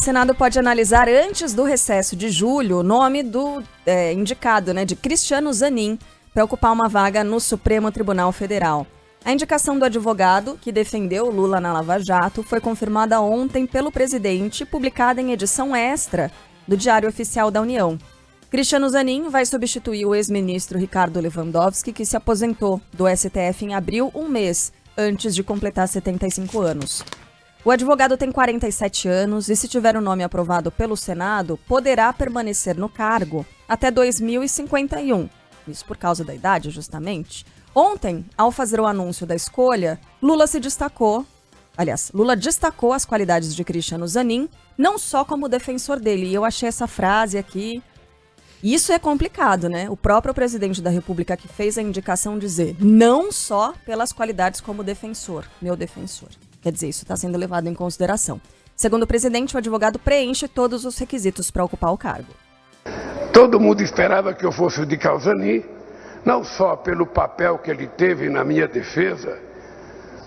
Senado pode analisar antes do recesso de julho o nome do indicado, de Cristiano Zanin, para ocupar uma vaga no Supremo Tribunal Federal. A indicação do advogado, que defendeu Lula na Lava Jato, foi confirmada ontem pelo presidente, publicada em edição extra do Diário Oficial da União. Cristiano Zanin vai substituir o ex-ministro Ricardo Lewandowski, que se aposentou do STF em abril, um mês antes de completar 75 anos. O advogado tem 47 anos e, se tiver o nome aprovado pelo Senado, poderá permanecer no cargo até 2051. Isso por causa da idade, justamente. Ontem, ao fazer o anúncio da escolha, Lula destacou as qualidades de Cristiano Zanin, não só como defensor dele. E eu achei essa frase aqui. Isso é complicado, né? O próprio presidente da República que fez a indicação dizer não só pelas qualidades como defensor, meu defensor. Quer dizer, isso está sendo levado em consideração. Segundo o presidente, o advogado preenche todos os requisitos para ocupar o cargo. Todo mundo esperava que eu fosse indicar o Zanin, não só pelo papel que ele teve na minha defesa,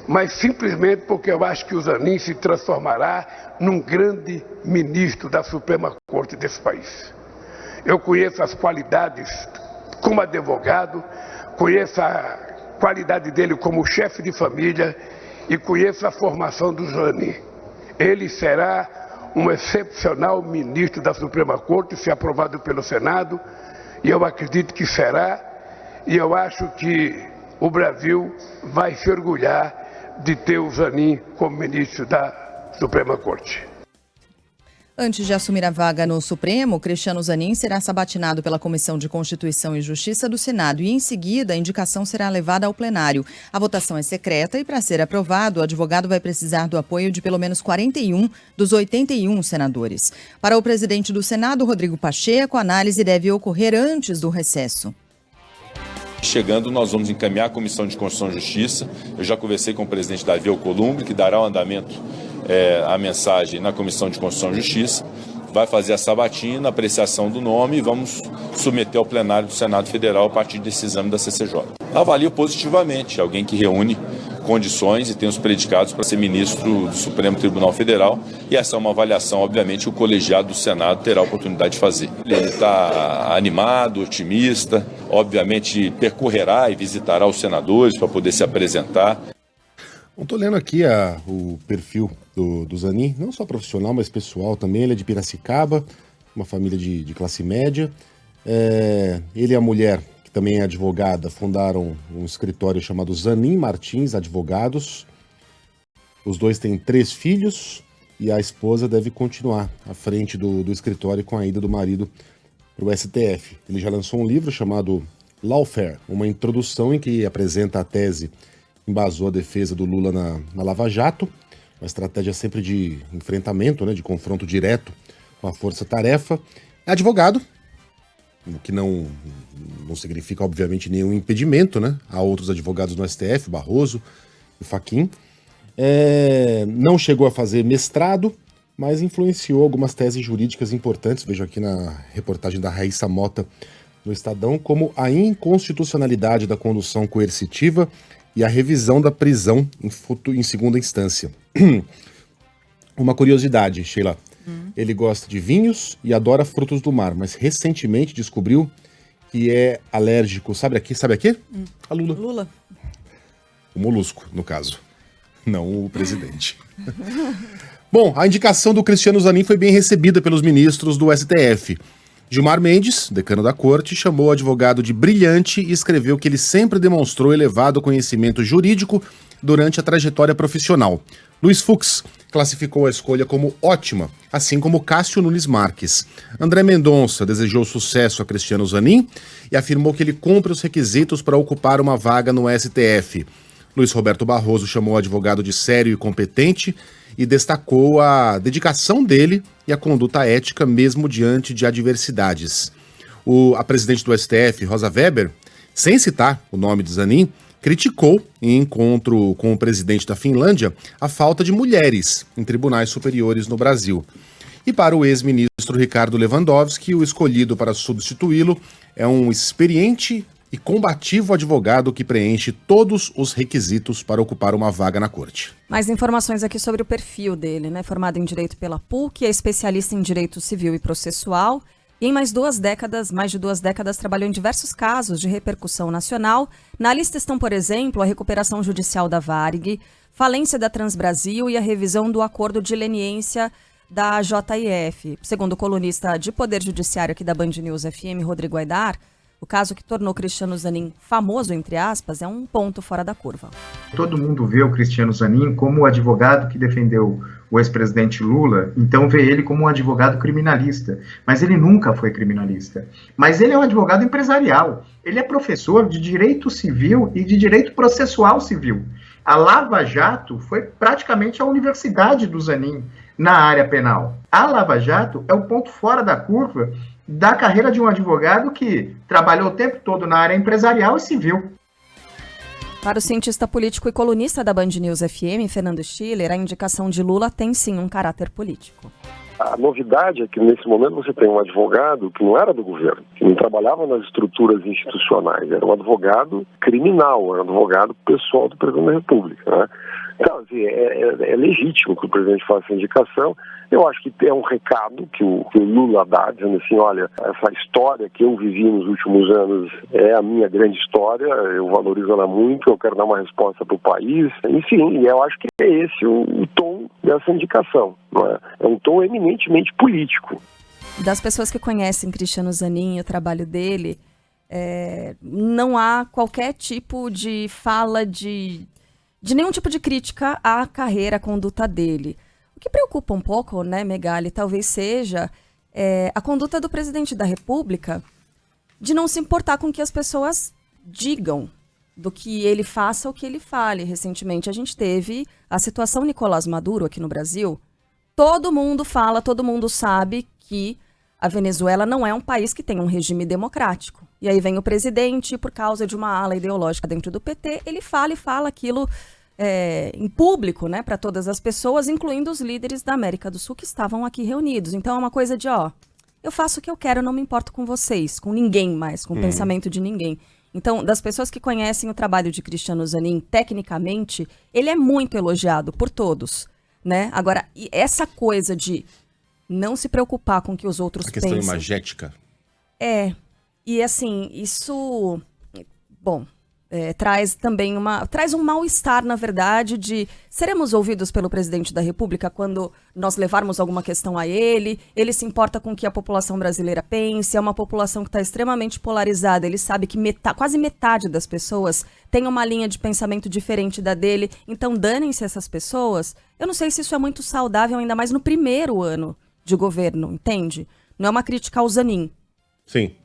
mas simplesmente porque eu acho que o Zanin se transformará num grande ministro da Suprema Corte desse país. Eu conheço as qualidades como advogado, conheço a qualidade dele como chefe de família e conheço a formação do Zanin. Ele será um excepcional ministro da Suprema Corte, se aprovado pelo Senado, e eu acredito que será, e eu acho que o Brasil vai se orgulhar de ter o Zanin como ministro da Suprema Corte. Antes de assumir a vaga no Supremo, Cristiano Zanin será sabatinado pela Comissão de Constituição e Justiça do Senado e, em seguida, a indicação será levada ao plenário. A votação é secreta e, para ser aprovado, o advogado vai precisar do apoio de pelo menos 41 dos 81 senadores. Para o presidente do Senado, Rodrigo Pacheco, a análise deve ocorrer antes do recesso. Chegando, nós vamos encaminhar a Comissão de Constituição e Justiça. Eu já conversei com o presidente Davi Alcolumbre, que dará o andamento a mensagem na Comissão de Constituição e Justiça, vai fazer a sabatina, a apreciação do nome e vamos submeter ao plenário do Senado Federal a partir desse exame da CCJ. Avalio positivamente alguém que reúne condições e tem os predicados para ser ministro do Supremo Tribunal Federal, e essa é uma avaliação, obviamente, que o colegiado do Senado terá a oportunidade de fazer. Ele está animado, otimista, obviamente percorrerá e visitará os senadores para poder se apresentar. Estou lendo aqui o perfil do Zanin, não só profissional, mas pessoal também. Ele é de Piracicaba, uma família de classe média. Ele e a mulher, que também é advogada, fundaram um escritório chamado Zanin Martins Advogados. Os dois têm 3 filhos e a esposa deve continuar à frente do escritório com a ida do marido para o STF. Ele já lançou um livro chamado Lawfare, uma introdução em que apresenta a tese embasou a defesa do Lula na Lava Jato, uma estratégia sempre de enfrentamento, de confronto direto com a força-tarefa. É advogado, o que não significa, obviamente, nenhum impedimento, Há outros advogados no STF, Barroso e Fachin. Não chegou a fazer mestrado, mas influenciou algumas teses jurídicas importantes, vejo aqui na reportagem da Raíssa Mota no Estadão, como a inconstitucionalidade da condução coercitiva e a revisão da prisão em segunda instância. Uma curiosidade, Sheila. Ele gosta de vinhos e adora frutos do mar, mas recentemente descobriu que é alérgico, sabe a quê? A lula. Lula. O molusco, no caso. Não o presidente. Bom, a indicação do Cristiano Zanin foi bem recebida pelos ministros do STF. Gilmar Mendes, decano da corte, chamou o advogado de brilhante e escreveu que ele sempre demonstrou elevado conhecimento jurídico durante a trajetória profissional. Luiz Fux classificou a escolha como ótima, assim como Cássio Nunes Marques. André Mendonça desejou sucesso a Cristiano Zanin e afirmou que ele cumpre os requisitos para ocupar uma vaga no STF. Luiz Roberto Barroso chamou o advogado de sério e competente e destacou a dedicação dele e a conduta ética mesmo diante de adversidades. A presidente do STF, Rosa Weber, sem citar o nome de Zanin, criticou, em encontro com o presidente da Finlândia, a falta de mulheres em tribunais superiores no Brasil. E para o ex-ministro Ricardo Lewandowski, o escolhido para substituí-lo é um experiente e combativo advogado que preenche todos os requisitos para ocupar uma vaga na corte. Mais informações aqui sobre o perfil dele, né? Formado em Direito pela PUC, é especialista em Direito Civil e Processual e em mais de 2 décadas trabalhou em diversos casos de repercussão nacional. Na lista estão, por exemplo, a recuperação judicial da Varig, falência da Transbrasil e a revisão do acordo de leniência da JIF. Segundo o colunista de Poder Judiciário aqui da Band News FM, Rodrigo Aidar, o caso que tornou Cristiano Zanin famoso, entre aspas, é um ponto fora da curva. Todo mundo vê o Cristiano Zanin como o advogado que defendeu o ex-presidente Lula, então vê ele como um advogado criminalista. Mas ele nunca foi criminalista. Mas ele é um advogado empresarial. Ele é professor de direito civil e de direito processual civil. A Lava Jato foi praticamente a universidade do Zanin na área penal. A Lava Jato é o ponto fora da curva da carreira de um advogado que trabalhou o tempo todo na área empresarial e civil. Para o cientista político e colunista da Band News FM, Fernando Schiller, a indicação de Lula tem sim um caráter político. A novidade é que nesse momento você tem um advogado que não era do governo, que não trabalhava nas estruturas institucionais, era um advogado criminal, era um advogado pessoal do presidente da República, né? Então, assim, é legítimo que o presidente faça essa indicação. Eu acho que é um recado que o Lula dá, dizendo assim, olha, essa história que eu vivi nos últimos anos é a minha grande história, eu valorizo ela muito, eu quero dar uma resposta para o país. Enfim, e eu acho que é esse o tom dessa indicação, não é? É um tom eminentemente político. Das pessoas que conhecem Cristiano Zanin e o trabalho dele, não há qualquer tipo de fala de nenhum tipo de crítica à carreira, à conduta dele. O que preocupa um pouco, né, Megali, talvez seja a conduta do presidente da República de não se importar com o que as pessoas digam, do que ele faça ou que ele fale. Recentemente a gente teve a situação Nicolás Maduro aqui no Brasil. Todo mundo fala, todo mundo sabe que a Venezuela não é um país que tem um regime democrático. E aí vem o presidente, por causa de uma ala ideológica dentro do PT, ele fala aquilo em público, né, para todas as pessoas, incluindo os líderes da América do Sul que estavam aqui reunidos. Então é uma coisa de, eu faço o que eu quero, eu não me importo com vocês, com ninguém mais, com o pensamento de ninguém. Então, das pessoas que conhecem o trabalho de Cristiano Zanin, tecnicamente, ele é muito elogiado por todos, né? Agora, essa coisa de não se preocupar com o que os outros pensam... A questão imagética. E assim, isso, bom, traz também traz um mal-estar, na verdade, de seremos ouvidos pelo presidente da República quando nós levarmos alguma questão a ele se importa com o que a população brasileira pense, é uma população que está extremamente polarizada, ele sabe que quase metade das pessoas tem uma linha de pensamento diferente da dele, então danem-se essas pessoas. Eu não sei se isso é muito saudável, ainda mais no primeiro ano de governo, entende? Não é uma crítica ao Zanin. Sim.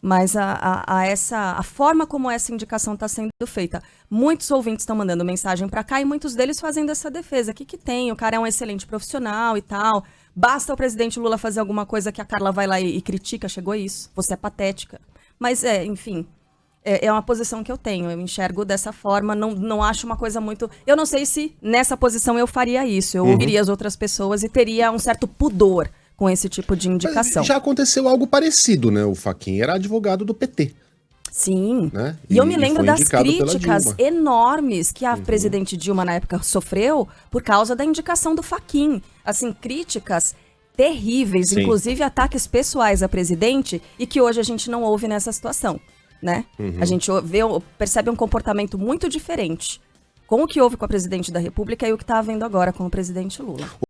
Mas a forma como essa indicação está sendo feita. Muitos ouvintes estão mandando mensagem para cá e muitos deles fazendo essa defesa. O que tem? O cara é um excelente profissional e tal. Basta o presidente Lula fazer alguma coisa que a Carla vai lá e critica. Chegou a isso. Você é patética. Mas, enfim, é uma posição que eu tenho. Eu enxergo dessa forma. Não acho uma coisa muito... Eu não sei se nessa posição eu faria isso. Eu ouviria as outras pessoas e teria um certo pudor com esse tipo de indicação. Mas já aconteceu algo parecido, né? O Fachin era advogado do PT. Sim. Né? E eu me lembro das críticas Dilma. enormes que a presidente Dilma, na época, sofreu por causa da indicação do Fachin. Assim, críticas terríveis, Sim. Inclusive ataques pessoais à presidente, e que hoje a gente não ouve nessa situação, né? A gente percebe um comportamento muito diferente com o que houve com a presidente da República e o que está havendo agora com o presidente Lula.